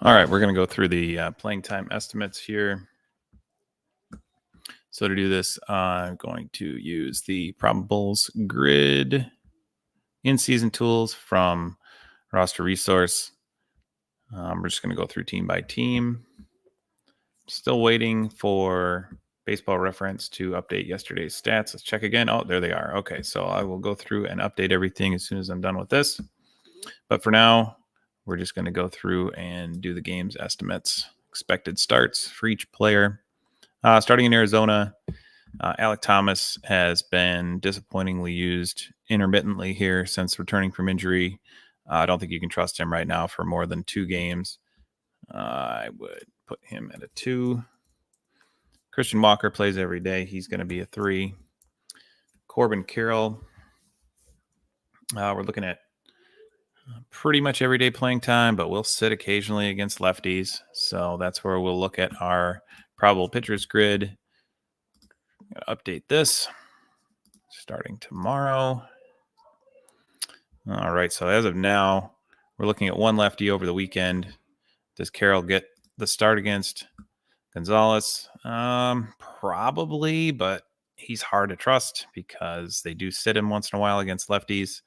All right, we're going to go through the playing time estimates here. So to do this, I'm going to use the probables grid in-season tools from Roster Resource. We're just going to go through team by team. Still waiting for Baseball Reference to update yesterday's stats. Let's check again. Oh, there they are. Okay, so I will go through and update everything as soon as I'm done with this. But for now, we're just going to go through and do the game's estimates. Expected starts for each player. Starting in Arizona, Alec Thomas has been disappointingly used intermittently here since returning from injury. I don't think you can trust him right now for more than 2 games. I would put him at a 2. Christian Walker plays every day. He's going to be a 3. Corbin Carroll, we're looking at pretty much everyday playing time, but we'll sit occasionally against lefties. So that's where we'll look at our probable pitchers grid. Update this starting tomorrow. All right, so as of now, we're looking at 1 lefty over the weekend. Does Carroll get the start against Gonzalez? Probably, but he's hard to trust because they do sit him once in a while against lefties.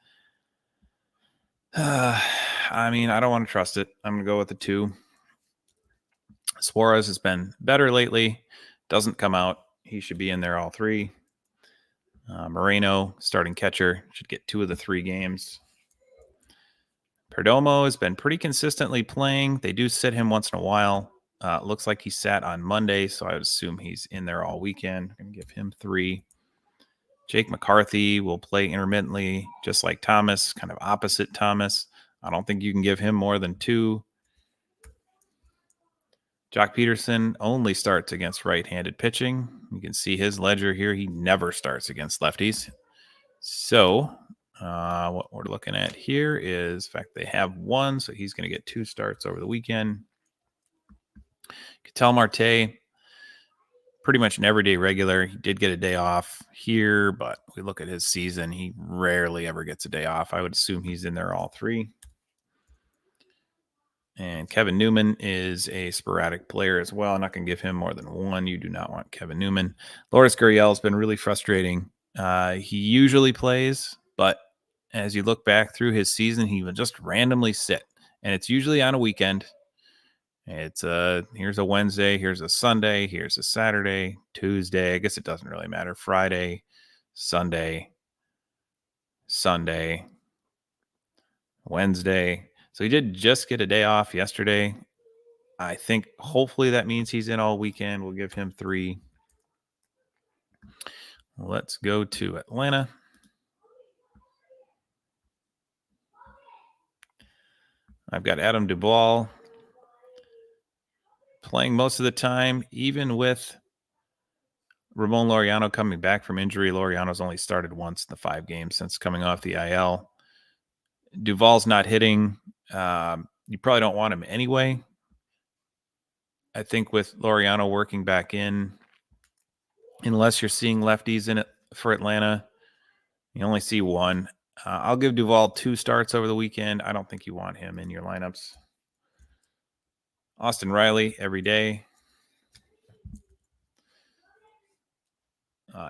I mean, I don't want to trust it. I'm going to go with the 2. Suarez has been better lately. Doesn't come out. He should be in there all 3. Moreno, starting catcher, should get 2 of the 3 games. Perdomo has been pretty consistently playing. They do sit him once in a while. Looks like he sat on Monday, so I would assume he's in there all weekend. I'm going to give him 3. Jake McCarthy will play intermittently, just like Thomas, kind of opposite Thomas. I don't think you can give him more than 2. Jock Peterson only starts against right-handed pitching. You can see his ledger here. He never starts against lefties. So what we're looking at here is, in fact, they have 1, so he's going to get 2 starts over the weekend. Ketel Marte, pretty much an everyday regular. He did get a day off here, but we look at his season. He rarely ever gets a day off. I would assume he's in there all 3. And Kevin Newman is a sporadic player as well. I'm not going to give him more than 1. You do not want Kevin Newman. Lourdes Gurriel has been really frustrating. He usually plays, but as you look back through his season, he would just randomly sit. And it's usually on a weekend. It's here's a Wednesday, here's a Sunday, here's a Saturday, Tuesday. I guess it doesn't really matter. Friday, Sunday, Wednesday. So he did just get a day off yesterday. I think hopefully that means he's in all weekend. We'll give him 3. Let's go to Atlanta. I've got Adam Duvall playing most of the time, even with Ramon Laureano coming back from injury. Laureano's only started once in the 5 games since coming off the IL. Duvall's not hitting. You probably don't want him anyway. I think with Laureano working back in, unless you're seeing lefties in it for Atlanta, you only see 1. I'll give Duvall 2 starts over the weekend. I don't think you want him in your lineups. Austin Riley every day.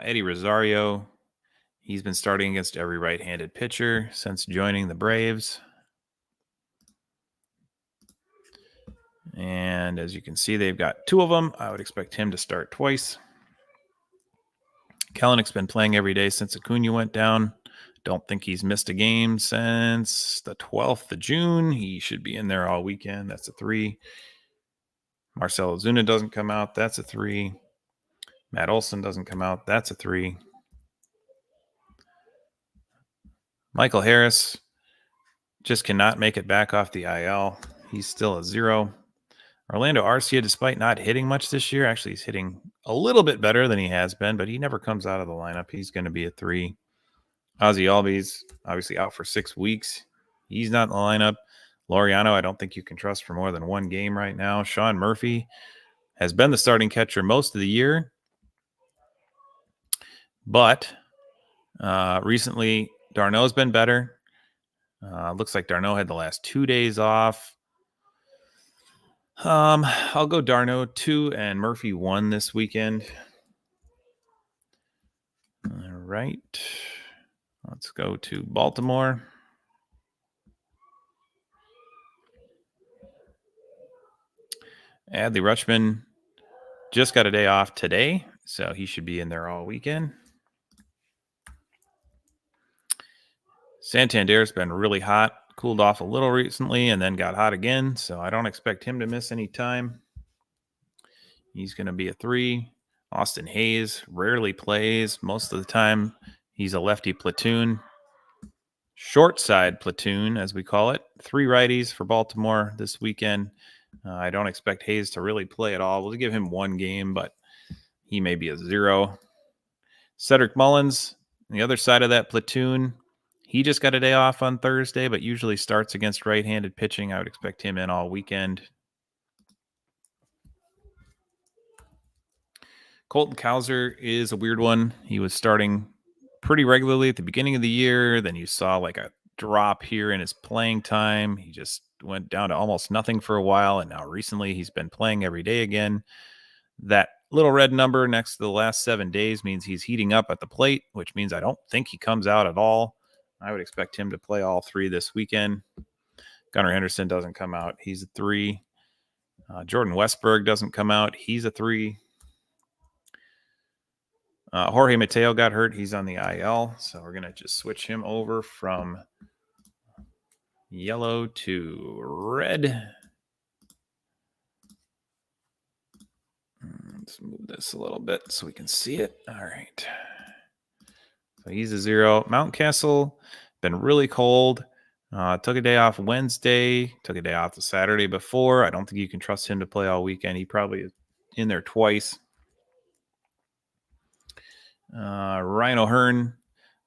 Eddie Rosario, he's been starting against every right-handed pitcher since joining the Braves. And as you can see, they've got 2 of them. I would expect him to start twice. Kellenick's been playing every day since Acuna went down. Don't think he's missed a game since the 12th of June. He should be in there all weekend. That's a 3. Marcell Ozuna doesn't come out. That's a 3. Matt Olson doesn't come out. That's a 3. Michael Harris just cannot make it back off the IL. He's still a 0. Orlando Arcia, despite not hitting much this year, actually he's hitting a little bit better than he has been, but he never comes out of the lineup. He's going to be a 3. Ozzy Albies, obviously out for 6 weeks. He's not in the lineup. Laureano, I don't think you can trust for more than 1 game right now. Sean Murphy has been the starting catcher most of the year, but recently Darno's been better. Looks like Darno had the last 2 days off. I'll go Darno 2 and Murphy 1 this weekend. All right. Let's go to Baltimore. Adley Rutschman just got a day off today, so he should be in there all weekend. Santander's been really hot, cooled off a little recently, and then got hot again, so I don't expect him to miss any time. He's going to be a 3. Austin Hayes rarely plays. Most of the time, he's a lefty platoon. Short side platoon, as we call it. 3 righties for Baltimore this weekend. I don't expect Hayes to really play at all. We'll give him 1 game, but he may be a 0. Cedric Mullins, on the other side of that platoon, he just got a day off on Thursday, but usually starts against right-handed pitching. I would expect him in all weekend. Colton Cowser is a weird one. He was starting pretty regularly at the beginning of the year. Then you saw like a drop here in his playing time. He just went down to almost nothing for a while. And now recently he's been playing every day again. That little red number next to the last 7 days means he's heating up at the plate, which means I don't think he comes out at all. I would expect him to play all 3 this weekend. Gunnar Henderson doesn't come out. He's a 3. Jordan Westberg doesn't come out. He's a 3. Jorge Mateo got hurt. He's on the IL, so we're going to just switch him over from yellow to red. Let's move this a little bit so we can see it. All right. So he's a 0. Mountcastle, been really cold. Took a day off Wednesday. Took a day off the Saturday before. I don't think you can trust him to play all weekend. He probably is in there twice. Ryan O'Hearn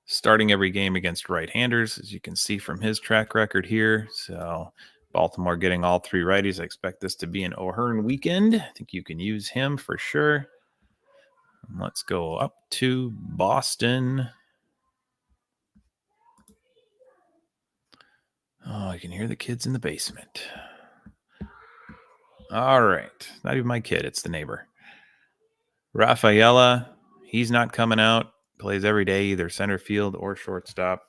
starting every game against right-handers, as you can see from his track record here. So Baltimore getting all 3 righties. I expect this to be an O'Hearn weekend. I think you can use him for sure. Let's go up to Boston. Oh, I can hear the kids in the basement. All right. Not even my kid. It's the neighbor. Rafaela, he's not coming out. Plays every day, either center field or shortstop.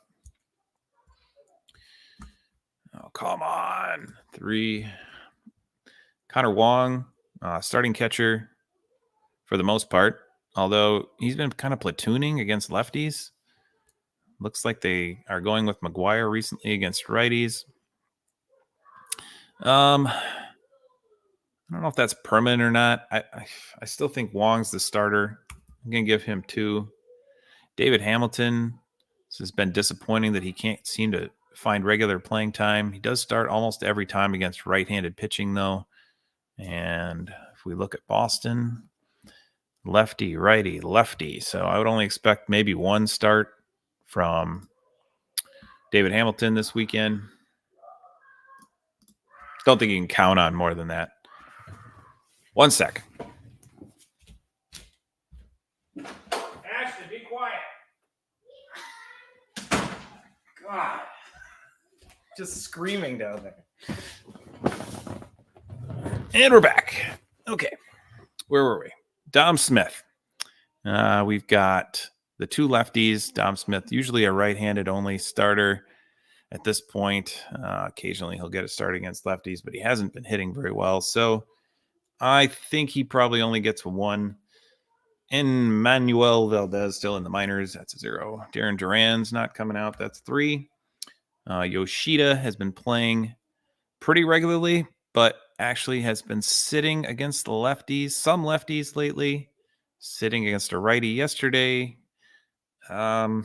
Oh, come on. 3. Connor Wong, starting catcher for the most part, although he's been kind of platooning against lefties. Looks like they are going with McGuire recently against righties. I don't know if that's permanent or not. I still think Wong's the starter. I'm going to give him 2. David Hamilton, this has been disappointing that he can't seem to find regular playing time. He does start almost every time against right-handed pitching, though. And if we look at Boston, lefty, righty, lefty. So I would only expect maybe 1 start from David Hamilton this weekend. Don't think you can count on more than that. 1 sec. Ashton, be quiet. God. Just screaming down there. And we're back. Okay. Where were we? Dom Smith. We've got the 2 lefties. Dom Smith, usually a right-handed only starter at this point. Occasionally he'll get a start against lefties, but he hasn't been hitting very well. So I think he probably only gets 1. And Manuel Valdez still in the minors. That's a 0. Darren Duran's not coming out. That's 3. Yoshida has been playing pretty regularly, but actually has been sitting against the lefties, some lefties lately, sitting against a righty yesterday. I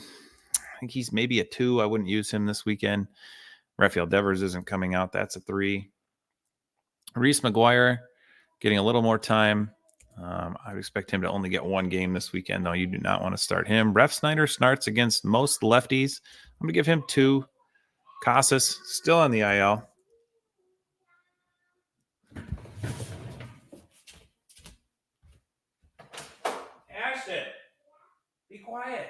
think he's maybe a 2. I wouldn't use him this weekend. Rafael Devers isn't coming out. That's a 3. Reese McGuire getting a little more time. I would expect him to only get 1 game this weekend, though. You do not want to start him. Ref Snyder starts against most lefties. I'm going to give him 2. Casas still on the IL. Ashton, be quiet.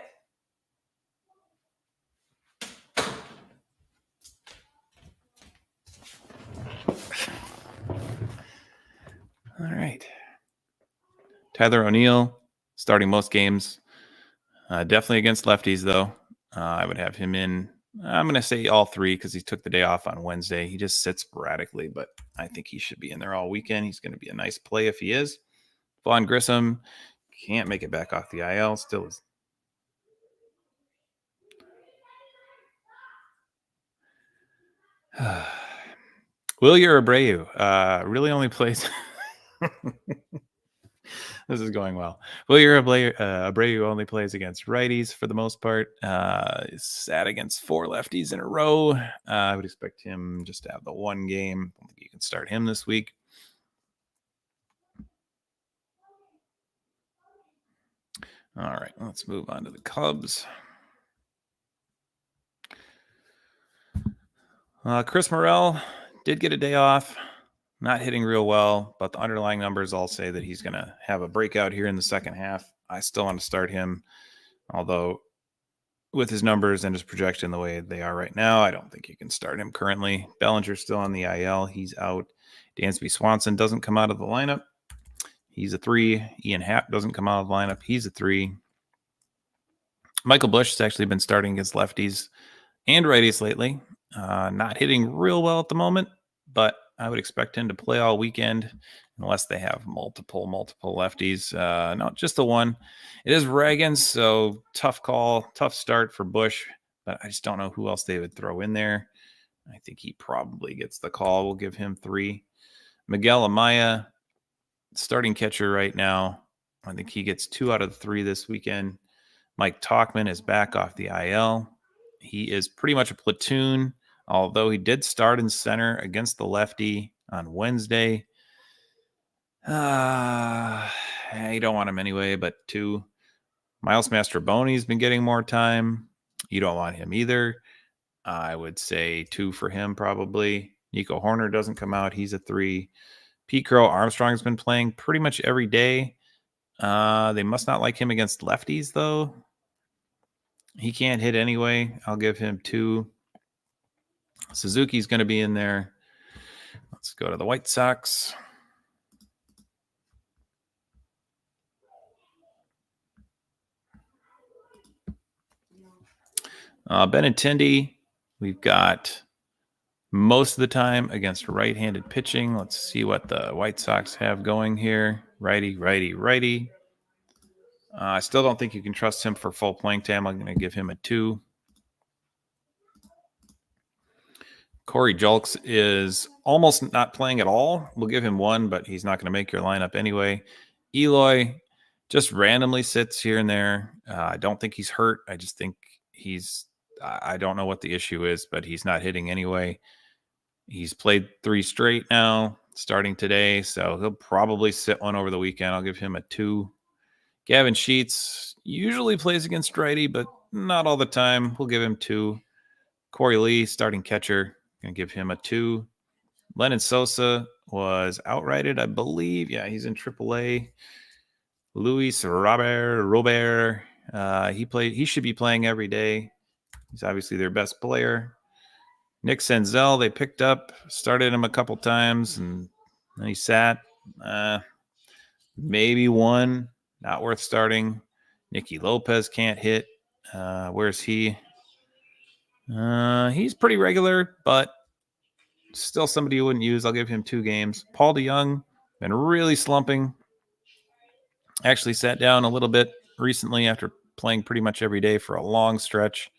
Tyler O'Neill, starting most games. Definitely against lefties, though. I would have him in. I'm going to say all three because he took the day off on Wednesday. He just sits sporadically, but I think he should be in there all weekend. He's going to be a nice play if he is. Vaughn Grissom can't make it back off the IL. Still is. Wilyer Abreu really only plays. This is going well. Abreu only plays against righties for the most part. Sat against 4 lefties in a row. I would expect him just to have the one game. I don't think you can start him this week. All right, let's move on to the Cubs. Chris Morel did get a day off. Not hitting real well, but the underlying numbers all say that he's going to have a breakout here in the second half. I still want to start him, although with his numbers and his projection the way they are right now, I don't think you can start him currently. Bellinger's still on the IL. He's out. Dansby Swanson doesn't come out of the lineup. He's a 3. Ian Happ doesn't come out of the lineup. He's a 3. Michael Busch has actually been starting against lefties and righties lately. Not hitting real well at the moment, but I would expect him to play all weekend unless they have multiple lefties. No, just the one. It is Reagan, so tough call, tough start for Bush, but I just don't know who else they would throw in there. I think he probably gets the call. We'll give him 3. Miguel Amaya, starting catcher right now. I think he gets 2 out of the 3 this weekend. Mike Talkman is back off the IL. He is pretty much a platoon, although he did start in center against the lefty on Wednesday. You don't want him anyway, but 2. Miles Mastrobuoni's been getting more time. You don't want him either. I would say 2 for him probably. Nico Horner doesn't come out. He's a 3. Pete Crow Armstrong's been playing pretty much every day. They must not like him against lefties, though. He can't hit anyway. I'll give him 2. Suzuki's going to be in there. Let's go to the White Sox. Benintendi, we've got most of the time against right-handed pitching. Let's see what the White Sox have going here. Righty, righty, righty. I still don't think you can trust him for full playing time. I'm going to give him a 2. Corey Julks is almost not playing at all. We'll give him 1, but he's not going to make your lineup anyway. Eloy just randomly sits here and there. I don't think he's hurt. I just think I don't know what the issue is, but he's not hitting anyway. He's played 3 straight now, starting today, so he'll probably sit one over the weekend. I'll give him a 2. Gavin Sheets usually plays against righty, but not all the time. We'll give him 2. Corey Lee, starting catcher, going to give him a 2. Lennon Sosa was outrighted, I believe. Yeah, he's in AAA. Luis Robert, he should be playing every day. He's obviously their best player. Nick Senzel, they picked up, started him a couple times, and then he sat. Maybe 1, not worth starting. Nicky Lopez can't hit. Where's he? He's pretty regular, but still somebody you wouldn't use. I'll give him 2 games. Paul DeYoung, been really slumping. Actually sat down a little bit recently after playing pretty much every day for a long stretch.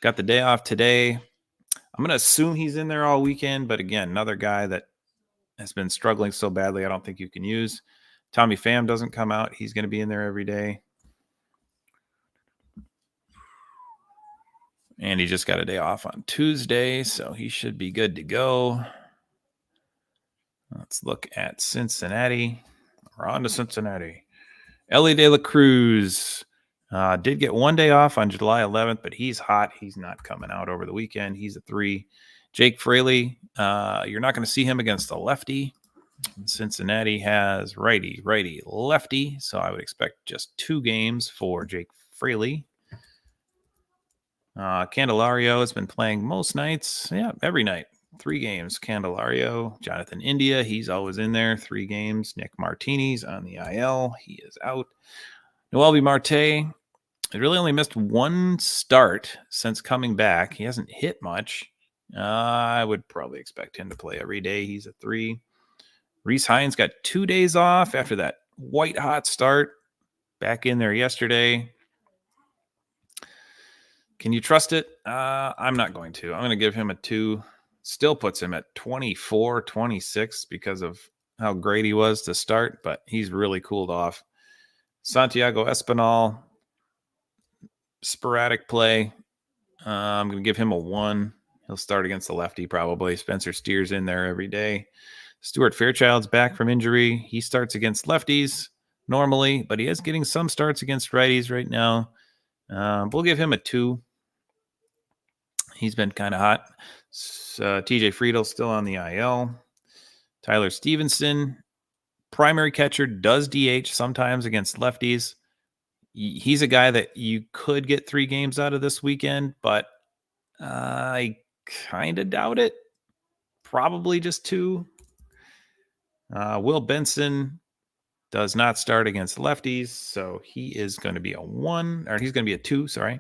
Got the day off today. I'm going to assume he's in there all weekend, but again, another guy that has been struggling so badly I don't think you can use. Tommy Pham doesn't come out. He's going to be in there every day. And he just got a day off on Tuesday, so he should be good to go. Let's look at Cincinnati. We're on to Cincinnati. Ellie De La Cruz did get 1 day off on July 11th, but he's hot. He's not coming out over the weekend. He's a 3. Jake Fraley, you're not going to see him against the lefty. Cincinnati has righty, righty, lefty, so I would expect just 2 games for Jake Fraley. Candelario has been playing most nights. Yeah, every night. 3 games. Candelario, Jonathan India, he's always in there. 3 games. Nick Martinez on the IL, he is out. Noelvi Marte, he really only missed 1 start since coming back. He hasn't hit much. I would probably expect him to play every day. He's a 3. Reese Hines got 2 days off after that white hot start. Back in there yesterday. Can you trust it? I'm not going to. I'm going to give him a 2. Still puts him at 24, 26 because of how great he was to start, but he's really cooled off. Santiago Espinal, sporadic play. I'm going to give him a 1. He'll start against the lefty probably. Spencer Steer's in there every day. Stuart Fairchild's back from injury. He starts against lefties normally, but he is getting some starts against righties right now. We'll give him a 2. He's been kind of hot. TJ Friedel's still on the IL. Tyler Stevenson, primary catcher, does DH sometimes against lefties. He's a guy that you could get 3 games out of this weekend, but I kind of doubt it. Probably just 2. Will Benson does not start against lefties, so he is going to be a 1, or he's going to be a 2, sorry.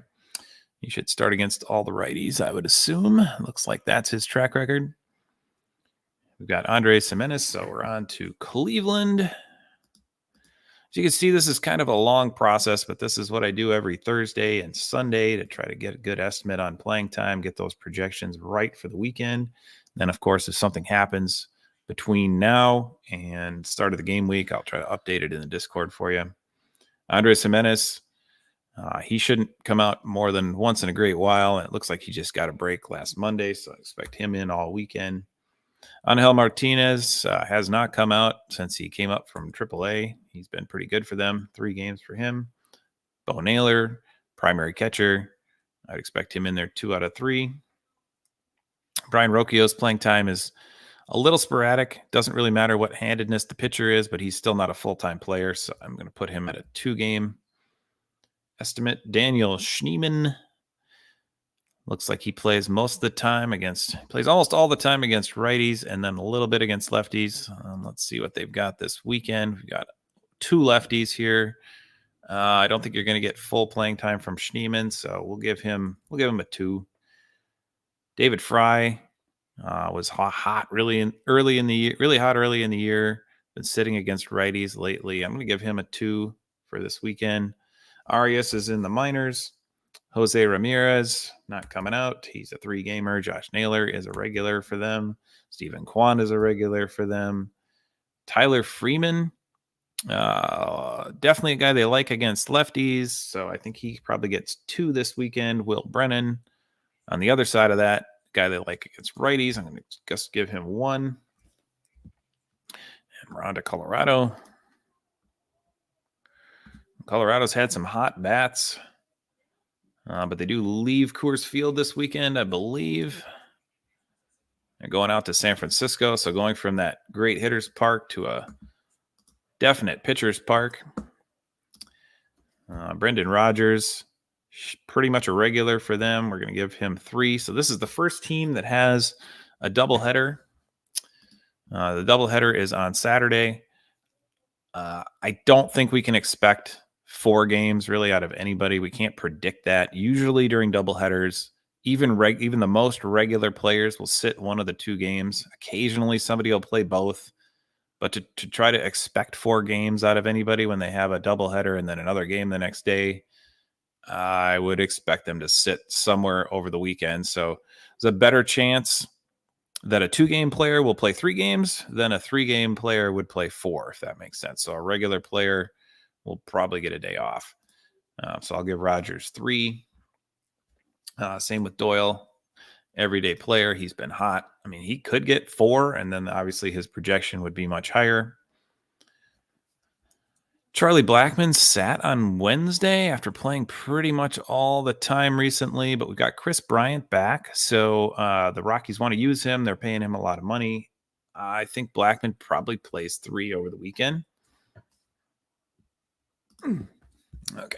He should start against all the righties, I would assume. Looks like that's his track record. We've got Andres Jimenez, so we're on to Cleveland. As you can see, this is kind of a long process, but this is what I do every Thursday and Sunday to try to get a good estimate on playing time, get those projections right for the weekend. Then, of course, if something happens between now and start of the game week, I'll try to update it in the Discord for you. Andres Jimenez, he shouldn't come out more than once in a great while, and it looks like he just got a break last Monday, so I expect him in all weekend. Angel Martinez has not come out since he came up from AAA. He's been pretty good for them. 3 games for him. Bo Naylor, primary catcher. I'd expect him in there 2 out of 3. Brian Rocchio's playing time is a little sporadic. Doesn't really matter what handedness the pitcher is, but he's still not a full-time player, so I'm going to put him at a 2-game estimate. Daniel Schneemann looks like he plays plays almost all the time against righties and then a little bit against lefties. Let's see what they've got this weekend. We've got 2 lefties here. I don't think you're going to get full playing time from Schneemann, so we'll give him a 2. David Fry was hot really early in the year. Been sitting against righties lately. I'm going to give him a 2 for this weekend. Arias is in the minors. Jose Ramirez, not coming out. He's a 3-gamer. Josh Naylor is a regular for them. Stephen Kwan is a regular for them. Tyler Freeman, definitely a guy they like against lefties, so I think he probably gets 2 this weekend. Will Brennan, on the other side of that, guy they like against righties, I'm going to just give him 1. And we're on to Colorado. Colorado's had some hot bats. But they do leave Coors Field this weekend, I believe. They're going out to San Francisco, so going from that great hitters park to a definite pitchers park. Brendan Rodgers, pretty much a regular for them. We're going to give him 3. So this is the first team that has a doubleheader. The doubleheader is on Saturday. I don't think we can expect 4 games really out of anybody. We can't predict that. Usually during doubleheaders, even the most regular players will sit one of the 2 games. Occasionally somebody will play both. But to try to expect 4 games out of anybody when they have a doubleheader and then another game the next day, I would expect them to sit somewhere over the weekend. So there's a better chance that a 2-game player will play 3 games than a 3-game player would play 4, if that makes sense. So a regular player will probably get a day off. So I'll give Rodgers 3. Same with Doyle. Everyday player. He's been hot. I mean, he could get 4, and then obviously his projection would be much higher. Charlie Blackmon sat on Wednesday after playing pretty much all the time recently, but we've got Chris Bryant back. So the Rockies want to use him. They're paying him a lot of money. I think Blackmon probably plays 3 over the weekend. Okay.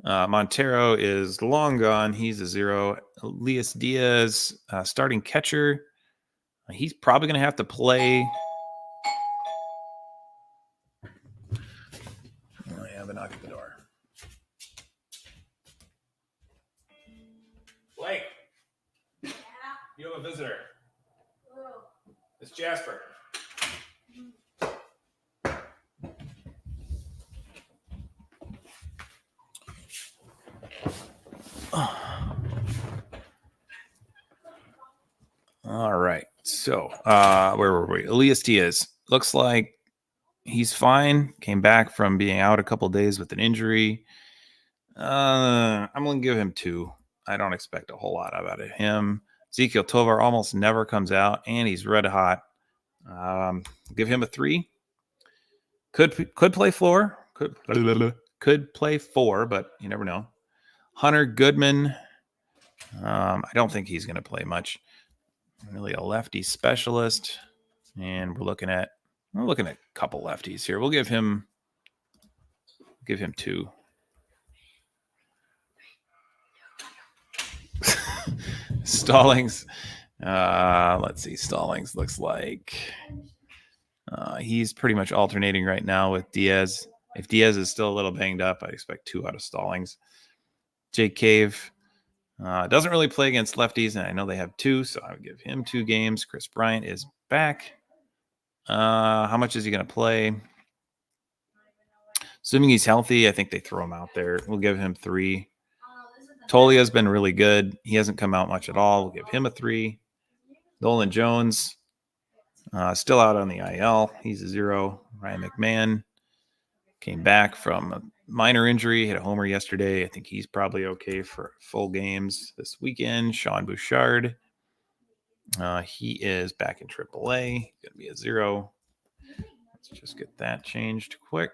Montero is long gone. He's a 0. Elias Diaz, starting catcher. He's probably going to have to play. I have a knock at the door. Blake, you have a visitor. It's Jasper. All right. So, where were we? Elias Diaz. Looks like he's fine. Came back from being out a couple days with an injury. I'm going to give him 2. I don't expect a whole lot out of him. Ezekiel Tovar almost never comes out, and he's red hot. Give him a 3. Could play floor. Could play 4, but you never know. Hunter Goodman. I don't think he's going to play much. Really a lefty specialist, and we're looking at a couple lefties here. We'll give him 2. Stallings. Let's see. Stallings looks like he's pretty much alternating right now with Diaz. If Diaz is still a little banged up, I expect 2 out of Stallings. Jake Cave doesn't really play against lefties, and I know they have 2, so I would give him 2 games. Chris Bryant is back. How much is he going to play? Assuming he's healthy, I think they throw him out there. We'll give him 3. Tolia's been really good. He hasn't come out much at all. We'll give him a 3. Nolan Jones, still out on the IL. He's a 0. Ryan McMahon came back from a minor injury, hit a homer yesterday. I think he's probably okay for full games this weekend. Sean Bouchard, he is back in AAA. Going to be a 0. Let's just get that changed quick.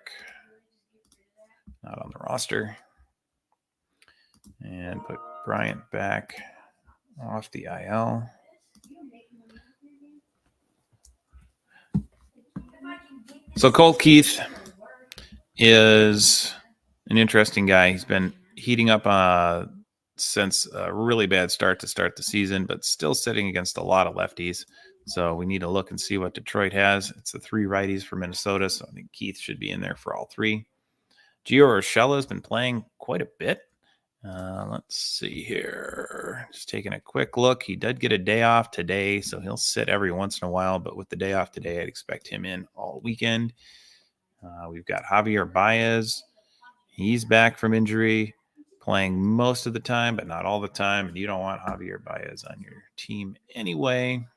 Not on the roster. And put Bryant back off the IL. So Colt Keith is an interesting guy. He's been heating up since a really bad start to start the season, but still sitting against a lot of lefties. So we need to look and see what Detroit has. It's the 3 righties for Minnesota, so I think Keith should be in there for all 3. Gio Urshela has been playing quite a bit. Let's see here. Just taking a quick look. He did get a day off today, so he'll sit every once in a while. But with the day off today, I'd expect him in all weekend. We've got Javier Baez. He's back from injury, playing most of the time, but not all the time. And you don't want Javier Baez on your team anyway.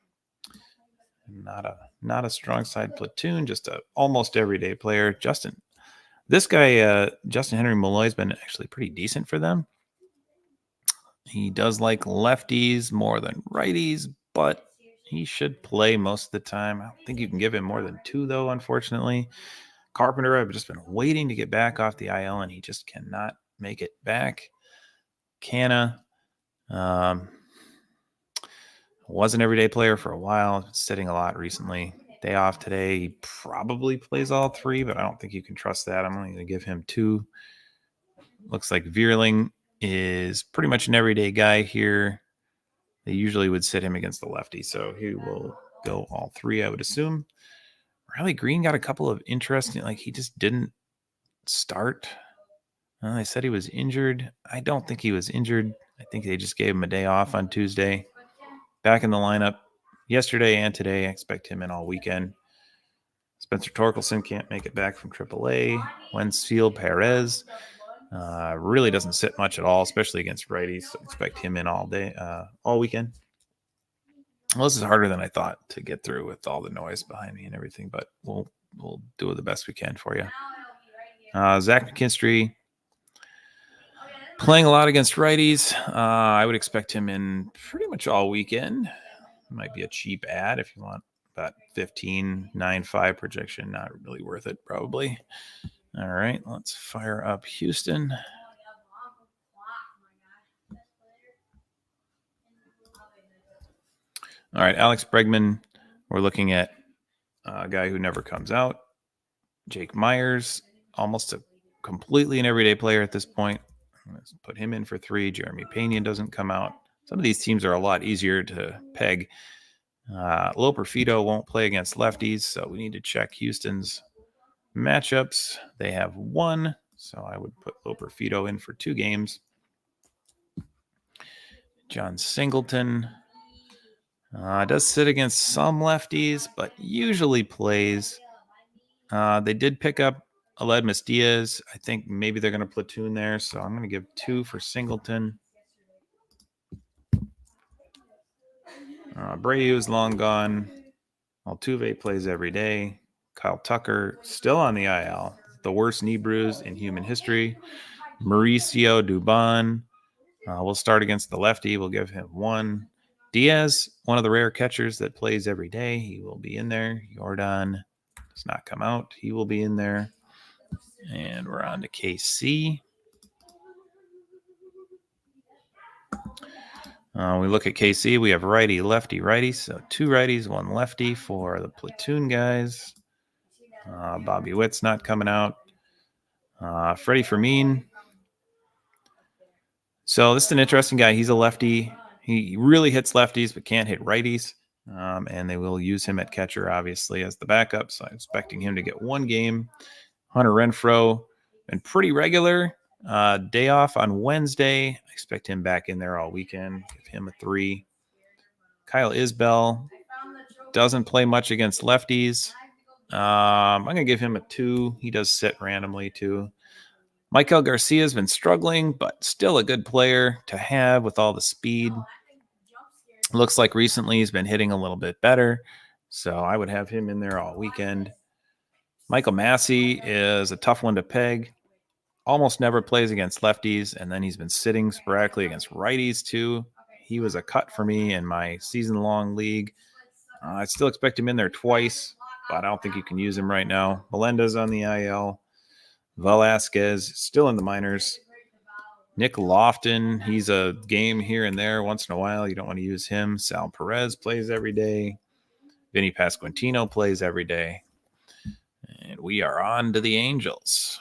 Not a strong side platoon, just a almost everyday player. Justin Henry Malloy has been actually pretty decent for them. He does like lefties more than righties, but he should play most of the time. I don't think you can give him more than 2, though, unfortunately. Carpenter, I've just been waiting to get back off the IL, and he just cannot make it back. Canna was an everyday player for a while, sitting a lot recently. Day off today. He probably plays all 3, but I don't think you can trust that. I'm only going to give him 2. Looks like Vierling is pretty much an everyday guy here. They usually would sit him against the lefty, so he will go all 3, I would assume. Riley Green got a couple of interesting, he just didn't start. They said he was injured. I don't think he was injured. I think they just gave him a day off on Tuesday. Back in the lineup yesterday and today. I expect him in all weekend. Spencer Torkelson can't make it back from AAA. Wenfield Perez really doesn't sit much at all, especially against righties. So expect him in all day, all weekend. Well, this is harder than I thought to get through with all the noise behind me and everything, but we'll do the best we can for you. Zach McKinstry playing a lot against righties. I would expect him in pretty much all weekend. Might be a cheap ad if you want about 15.95 projection. Not really worth it, probably. All right, let's fire up Houston. All right, Alex Bregman. We're looking at a guy who never comes out. Jake Myers, almost completely an everyday player at this point. Let's put him in for 3. Jeremy Pena doesn't come out. Some of these teams are a lot easier to peg. Loperfido won't play against lefties, so we need to check Houston's matchups. They have 1, so I would put Loperfido in for 2 games. John Singleton does sit against some lefties, but usually plays. They did pick up Aledmus Diaz. I think maybe they're going to platoon there, so I'm going to give 2 for Singleton. Abreu's long gone. Altuve plays every day. Kyle Tucker still on the IL. The worst knee bruise in human history. Mauricio Dubon will start against the lefty. We'll give him 1. Diaz, one of the rare catchers that plays every day. He will be in there. Jordan does not come out. He will be in there. And we're on to KC. We look at KC. We have righty, lefty, righty. So 2 righties, 1 lefty for the platoon guys. Bobby Witt's not coming out. Freddie Fermin. So this is an interesting guy. He's a lefty. He really hits lefties but can't hit righties. And they will use him at catcher, obviously, as the backup. So I'm expecting him to get 1 game. Hunter Renfroe, been pretty regular. Day off on Wednesday. I expect him back in there all weekend. Give him a 3. Kyle Isbell doesn't play much against lefties. I'm going to give him a 2. He does sit randomly, too. Michael Garcia has been struggling, but still a good player to have with all the speed. Looks like recently he's been hitting a little bit better, so I would have him in there all weekend. Michael Massey is a tough one to peg. Almost never plays against lefties, and then he's been sitting sporadically against righties, too. He was a cut for me in my season-long league. I still expect him in there twice, but I don't think you can use him right now. Melendez on the IL. Velasquez still in the minors. Nick Lofton, he's a game here and there once in a while. You don't want to use him. Sal Perez plays every day. Vinny Pasquantino plays every day. And we are on to the Angels.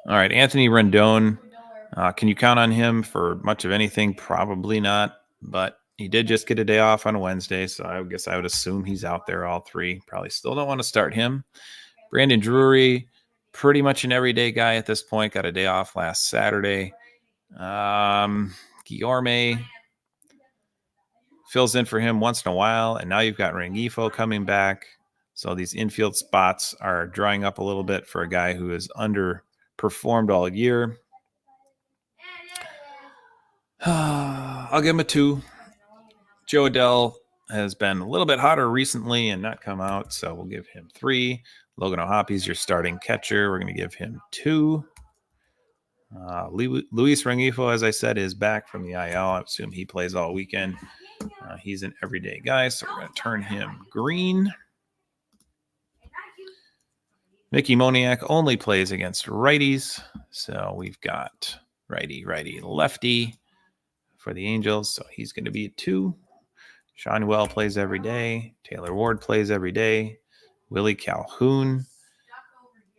All right, Anthony Rendon. Can you count on him for much of anything? Probably not, but he did just get a day off on Wednesday, so I guess I would assume he's out there all 3. Probably still don't want to start him. Brandon Drury, pretty much an everyday guy at this point. Got a day off last Saturday. Guillorme fills in for him once in a while, and now you've got Rengifo coming back. So these infield spots are drying up a little bit for a guy who has underperformed all year. I'll give him a 2. Joe Adell has been a little bit hotter recently and not come out, so we'll give him 3. Logan O'Hoppy's your starting catcher. We're going to give him 2. Luis Rengifo, as I said, is back from the IL. I assume he plays all weekend. He's an everyday guy, so we're going to turn him green. Mickey Moniak only plays against righties, so we've got righty, righty, lefty for the Angels, so he's going to be a 2. Sean Well plays every day. Taylor Ward plays every day. Willie Calhoun.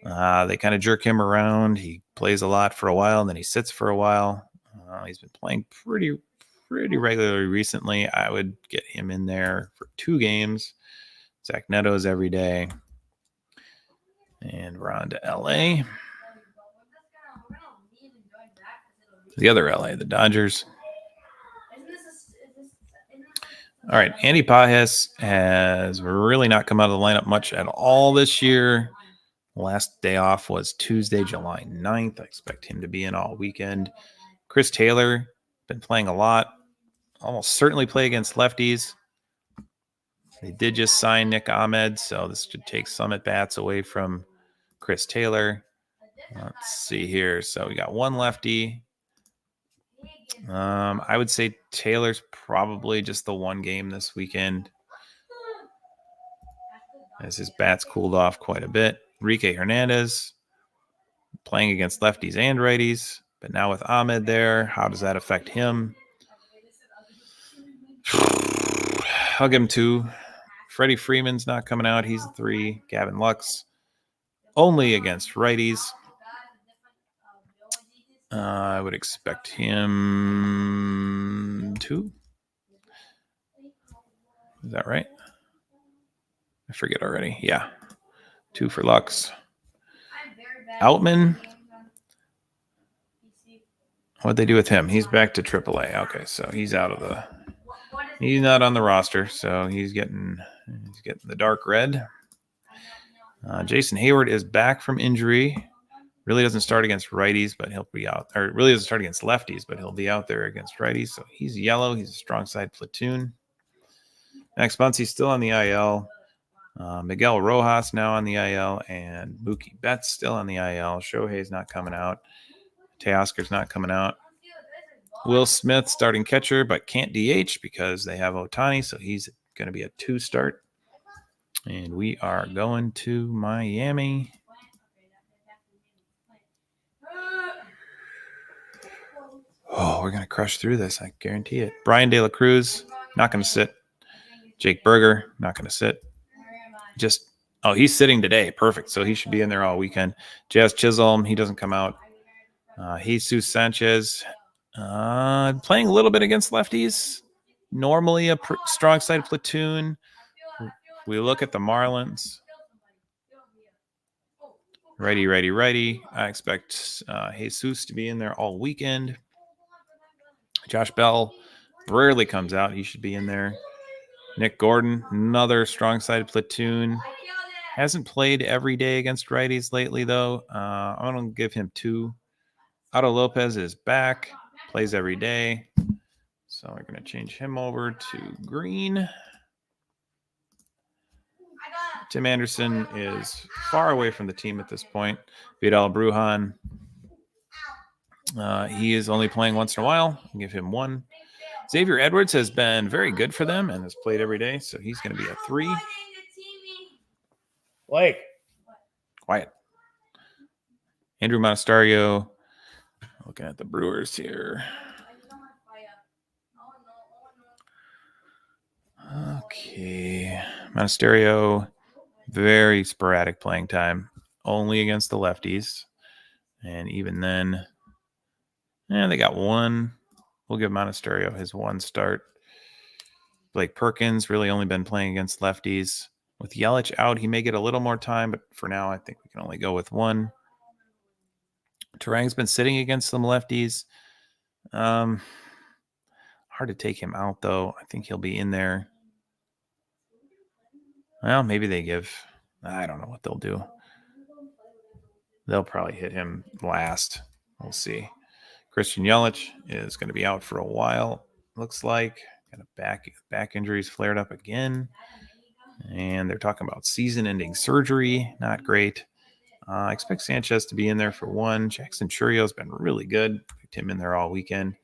They kind of jerk him around. He plays a lot for a while, and then he sits for a while. He's been playing pretty regularly recently. I would get him in there for 2 games. Zach Neto's every day. And we're on to LA. The other LA, the Dodgers. All right, Andy Pages has really not come out of the lineup much at all this year. Last day off was Tuesday, July 9th. I expect him to be in all weekend. Chris Taylor, been playing a lot. Almost certainly play against lefties. They did just sign Nick Ahmed, so this should take some at-bats away from Chris Taylor. Let's see here. So we got 1 lefty. I would say Taylor's probably just the 1 game this weekend, as his bats cooled off quite a bit. Enrique Hernandez playing against lefties and righties, but now with Ahmed there, how does that affect him? I'll give him 2 Freddie Freeman's not coming out. He's a 3. Gavin Lux only against righties. I would expect him 2. Is that right? I forget already. Yeah. 2 for Lux. Outman. What'd they do with him? He's back to AAA. Okay, so he's out of the. He's not on the roster, so he's getting the dark red. Jason Hayward is back from injury. Really doesn't start against righties, but he'll be out. Or really doesn't start against lefties, but he'll be out there against righties. So he's yellow. He's a strong side platoon. Max Muncy's still on the IL. Miguel Rojas now on the IL, and Mookie Betts still on the IL. Shohei's not coming out. Teoscar's not coming out. Will Smith starting catcher, but can't DH because they have Ohtani, so he's going to be a 2 start. And we are going to Miami. Oh, we're going to crush through this. I guarantee it. Brian De La Cruz, not going to sit. Jake Berger, not going to sit. He's sitting today. Perfect. So he should be in there all weekend. Jazz Chisholm, he doesn't come out. Jesus Sanchez, playing a little bit against lefties. Normally a strong side platoon. We look at the Marlins. Righty. I expect Jesus to be in there all weekend. Josh Bell rarely comes out. He should be in there. Nick Gordon, another strong-sided platoon. Hasn't played every day against righties lately, though. I'm going to give him 2. Otto Lopez is back. Plays every day. So we're going to change him over to green. Tim Anderson is far away from the team at this point. Vidal Brujan, he is only playing once in a while. I'll give him 1. Xavier Edwards has been very good for them and has played every day, so he's going to be a 3. Blake. Quiet. Andrew Monasterio. Looking at the Brewers here. Okay. Monasterio, very sporadic playing time. Only against the lefties. And even then, they got 1. We'll give Monasterio his 1 start. Blake Perkins really only been playing against lefties. With Yelich out, he may get a little more time, but for now, I think we can only go with 1. Turang's been sitting against some lefties. Hard to take him out, though. I think he'll be in there. Well, maybe they give. I don't know what they'll do. They'll probably hit him last. We'll see. Christian Yelich is going to be out for a while, looks like. Got a back injuries flared up again. And they're talking about season-ending surgery. Not great. I expect Sanchez to be in there for 1. Jackson Churrio's been really good. Picked him in there all weekend.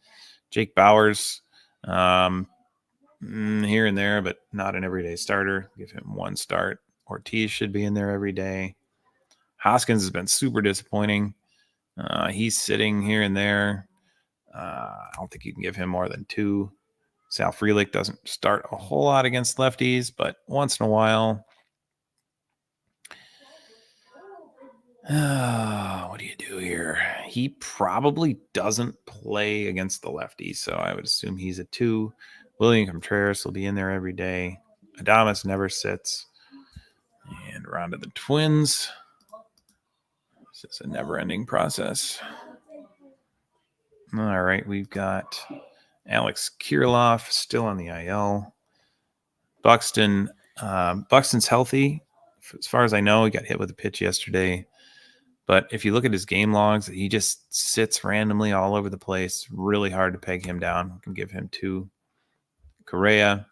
Jake Bowers, here and there, but not an everyday starter. Give him 1 start. Ortiz should be in there every day. Hoskins has been super disappointing. He's sitting here and there. I don't think you can give him more than 2. Sal Frelick doesn't start a whole lot against lefties, but once in a while. What do you do here? He probably doesn't play against the lefties, so I would assume he's a 2. William Contreras will be in there every day. Adames never sits. And we're on to the Twins. This is a never-ending process. All right, we've got Alex Kirilloff still on the IL. Buxton. Buxton's healthy. As far as I know, he got hit with a pitch yesterday. But if you look at his game logs, he just sits randomly all over the place. Really hard to peg him down. We can give him 2. Correa,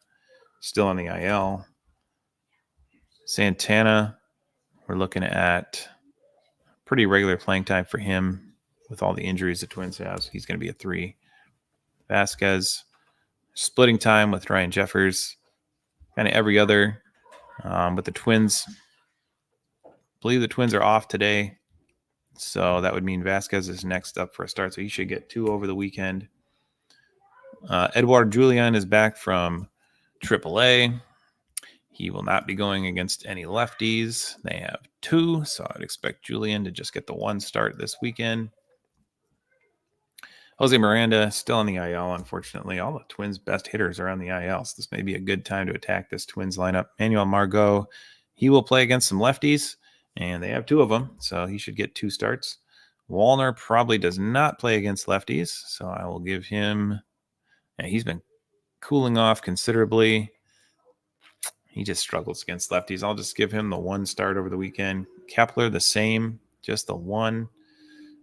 still on the IL. Santana, we're looking at pretty regular playing time for him with all the injuries the Twins have. So he's going to be a 3. Vasquez, splitting time with Ryan Jeffers, kind of every other. But the Twins, I believe the Twins are off today. So that would mean Vasquez is next up for a start. So he should get 2 over the weekend. Edouard Julien is back from AAA. He will not be going against any lefties. They have 2, so I'd expect Julian to just get the 1 start this weekend. Jose Miranda still on the IL, unfortunately. All the Twins' best hitters are on the IL, so this may be a good time to attack this Twins lineup. Manuel Margot, he will play against some lefties, and they have 2 of them, so he should get 2 starts. Wallner probably does not play against lefties, so I will give him... Yeah, he's been cooling off considerably. He just struggles against lefties. I'll just give him the 1 start over the weekend. Kepler, the same, just the 1.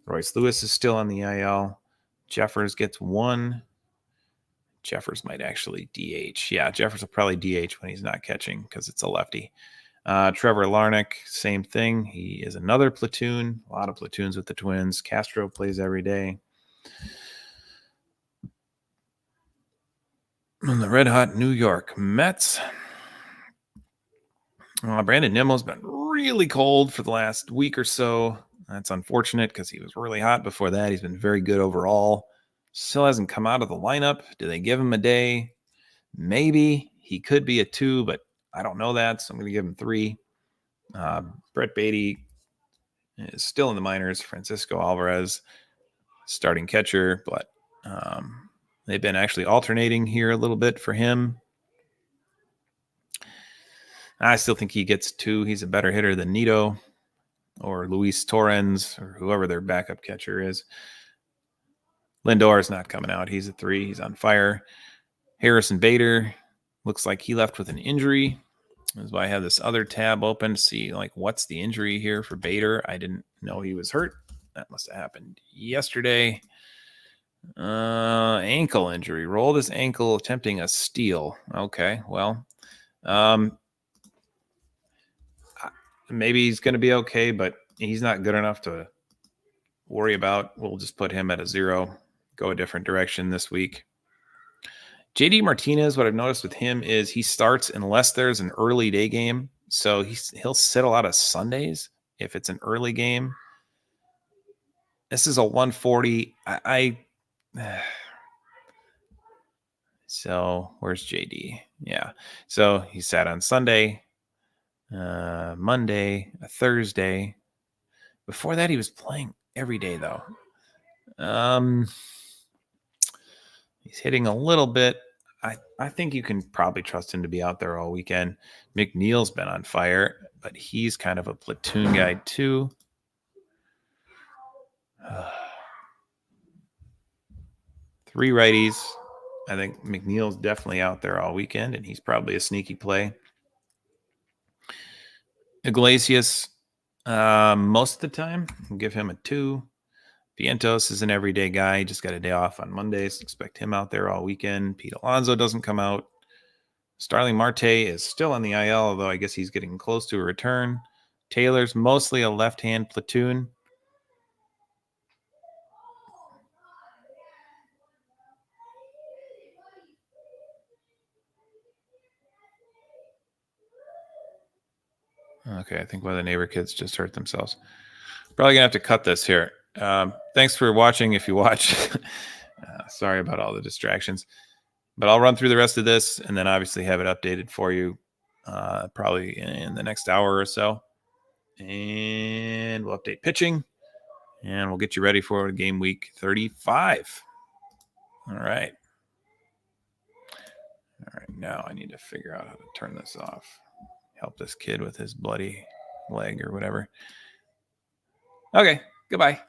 Royce Lewis is still on the IL. Jeffers gets 1. Jeffers might actually DH. Yeah, Jeffers will probably DH when he's not catching because it's a lefty. Trevor Larnach, same thing. He is another platoon. A lot of platoons with the Twins. Castro plays every day. And the red-hot New York Mets. Brandon Nimmo's been really cold for the last week or so. That's unfortunate because he was really hot before that. He's been very good overall. Still hasn't come out of the lineup. Do they give him a day? Maybe. He could be a 2, but I don't know that, so I'm going to give him 3. Brett Beatty is still in the minors. Francisco Alvarez, starting catcher, but they've been actually alternating here a little bit for him. I still think he gets 2. He's a better hitter than Nito or Luis Torrens or whoever their backup catcher is. Lindor is not coming out. He's a 3. He's on fire. Harrison Bader looks like he left with an injury. That's why I have this other tab open to see like what's the injury here for Bader. I didn't know he was hurt. That must have happened yesterday. Ankle injury. Rolled his ankle attempting a steal. Okay, well, maybe he's going to be okay, but he's not good enough to worry about. We'll just put him at a 0. Go a different direction this week. JD Martinez, what I've noticed with him is he starts unless there's an early day game. So he'll sit a lot of Sundays if it's an early game. This is a 140. So where's JD? Yeah. So he sat on Sunday, Monday, a Thursday. Before that, he was playing every day, though. He's hitting a little bit. I think you can probably trust him to be out there all weekend. McNeil's been on fire, but he's kind of a platoon guy, too. 3 righties. I think McNeil's definitely out there all weekend, and he's probably a sneaky play. Iglesias, most of the time, I'll give him a 2. Vientos is an everyday guy. He just got a day off on Mondays. Expect him out there all weekend. Pete Alonso doesn't come out. Starling Marte is still on the IL, although I guess he's getting close to a return. Taylor's mostly a left-hand platoon. Okay, I think one of the neighbor kids just hurt themselves. Probably going to have to cut this here. Thanks for watching if you watch. Sorry about all the distractions. But I'll run through the rest of this and then obviously have it updated for you probably in the next hour or so. And we'll update pitching. And we'll get you ready for game week 35. All right. All right, now I need to figure out how to turn this off. Help this kid with his bloody leg or whatever. Okay, goodbye.